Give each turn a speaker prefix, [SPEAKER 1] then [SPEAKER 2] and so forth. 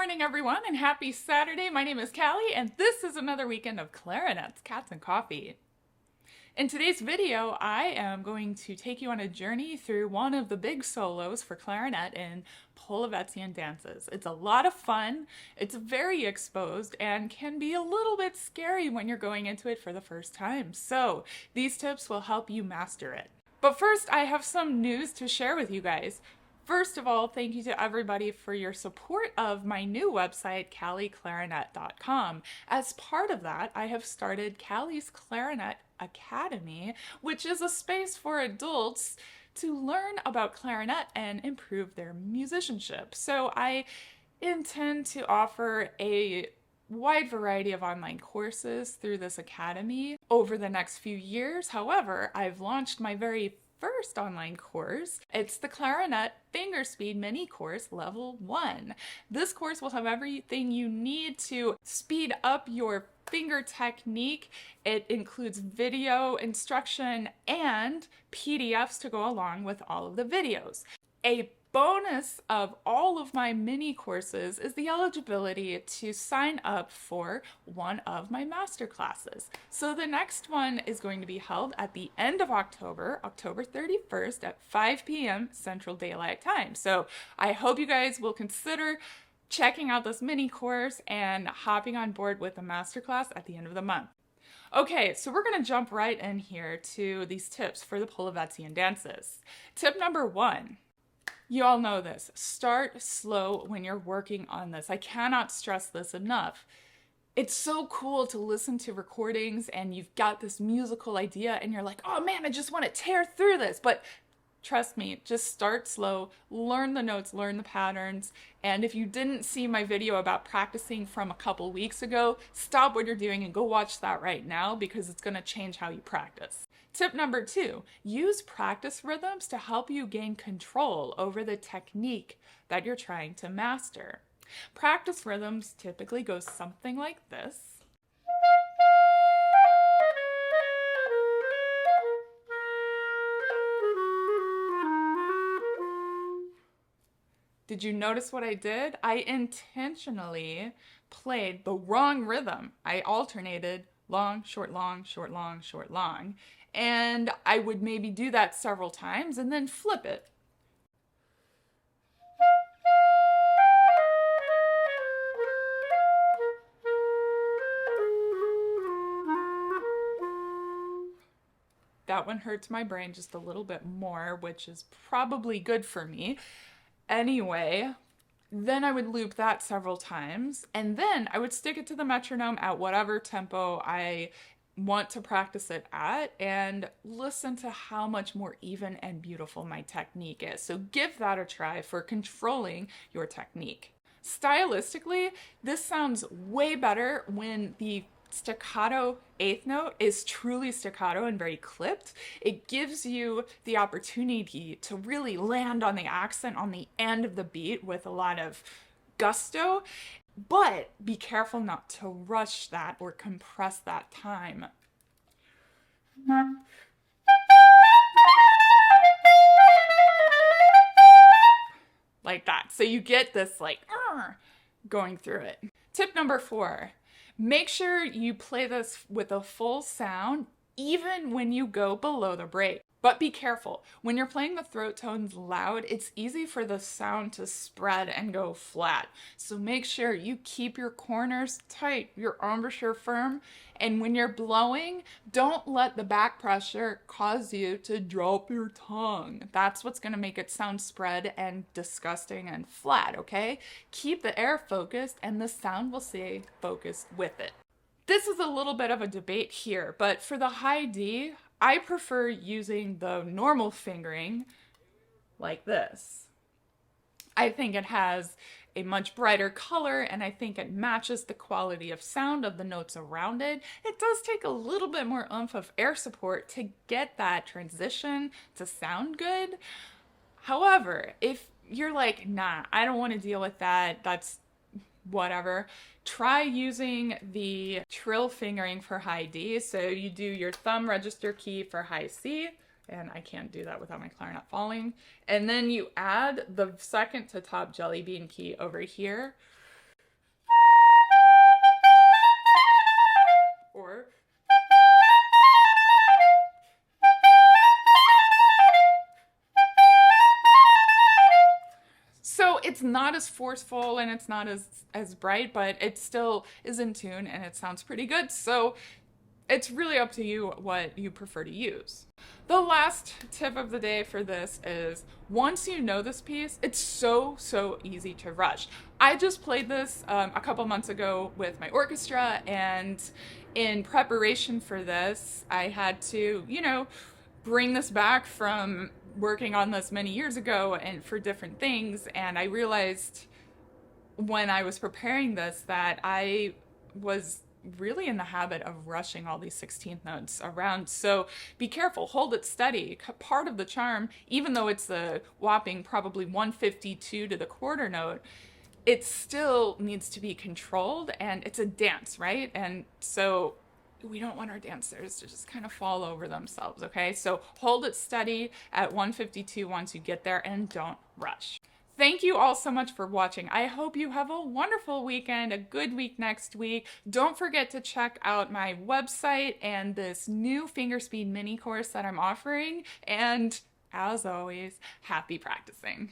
[SPEAKER 1] morning, everyone, and happy Saturday. My name is Callie, and this is another weekend of clarinets, cats, and coffee. In today's video, I am going to take you on a journey through one of the big solos for clarinet in Polovtsian dances. It's a lot of fun, it's very exposed, and can be a little bit scary when you're going into it for the first time. So these tips will help you master it. But first, I have some news to share with you guys. First of all, thank you to everybody for your support of my new website, callieclarinet.com. As part of that, I have started Callie's Clarinet Academy, which is a space for adults to learn about clarinet and improve their musicianship. So I intend to offer a wide variety of online courses through this academy over the next few years. However, I've launched my very first online course. It's the Clarinet Fingerspeed Mini Course Level 1. This course will have everything you need to speed up your finger technique. It includes video instruction and PDFs to go along with all of the videos. A bonus of all of my mini courses is the eligibility to sign up for one of my master classes. So the next one is going to be held at the end of October, October 31st at 5 p.m. Central Daylight Time. So I hope you guys will consider checking out this mini course and hopping on board with the masterclass at the end of the month. Okay, so we're going to jump right in here to these tips for the Polovtsian dances. Tip number 1. You all know this. Start slow when you're working on this. I cannot stress this enough. It's so cool to listen to recordings and you've got this musical idea and you're like, oh man, I just want to tear through this. But trust me, just start slow, learn the notes, learn the patterns. And if you didn't see my video about practicing from a couple weeks ago, stop what you're doing and go watch that right now because it's going to change how you practice. Tip number 2, use practice rhythms to help you gain control over the technique that you're trying to master. Practice rhythms typically go something like this. Did you notice what I did? I intentionally played the wrong rhythm. I alternated long, short, long, short, long, short, long. And I would maybe do that several times and then flip it. That one hurts my brain just a little bit more, which is probably good for me. Anyway, then I would loop that several times, and then I would stick it to the metronome at whatever tempo I want to practice it at, and listen to how much more even and beautiful my technique is. So give that a try for controlling your technique. Stylistically, this sounds way better when the staccato eighth note is truly staccato and very clipped. It gives you the opportunity to really land on the accent on the end of the beat with a lot of gusto, but be careful not to rush that or compress that time. Like that. So you get this like going through it. Tip number 4. Make sure you play this with a full sound even when you go below the break. But be careful. When you're playing the throat tones loud, it's easy for the sound to spread and go flat. So make sure you keep your corners tight, your embouchure firm, and when you're blowing, don't let the back pressure cause you to drop your tongue. That's what's going to make it sound spread and disgusting and flat, okay? Keep the air focused and the sound will stay focused with it. This is a little bit of a debate here, but for the high D, I prefer using the normal fingering like this. I think it has a much brighter color and I think it matches the quality of sound of the notes around it. It does take a little bit more oomph of air support to get that transition to sound good. However, if you're like, nah, I don't want to deal with that, that's whatever, try using the trill fingering for high D. So you do your thumb register key for high C, and I can't do that without my clarinet falling. And then you add the second to top jelly bean key over here. or so it's not as forceful and it's not as bright, but it still is in tune and it sounds pretty good. So it's really up to you what you prefer to use. The last tip of the day for this is, once you know this piece, it's so easy to rush. I just played this a couple months ago with my orchestra, and in preparation for this, I had to, bring this back from working on this many years ago and for different things, and I realized when I was preparing this that I was really in the habit of rushing all these 16th notes around. So be careful, hold it steady. Part of the charm, even though it's the whopping probably 152 to the quarter note, it still needs to be controlled, and it's a dance, right? And so we don't want our dancers to just kind of fall over themselves, okay? So hold it steady at 152 once you get there, and don't rush. Thank you all so much for watching. I hope you have a wonderful weekend, a good week next week. Don't forget to check out my website and this new finger speed mini course that I'm offering. And as always, happy practicing.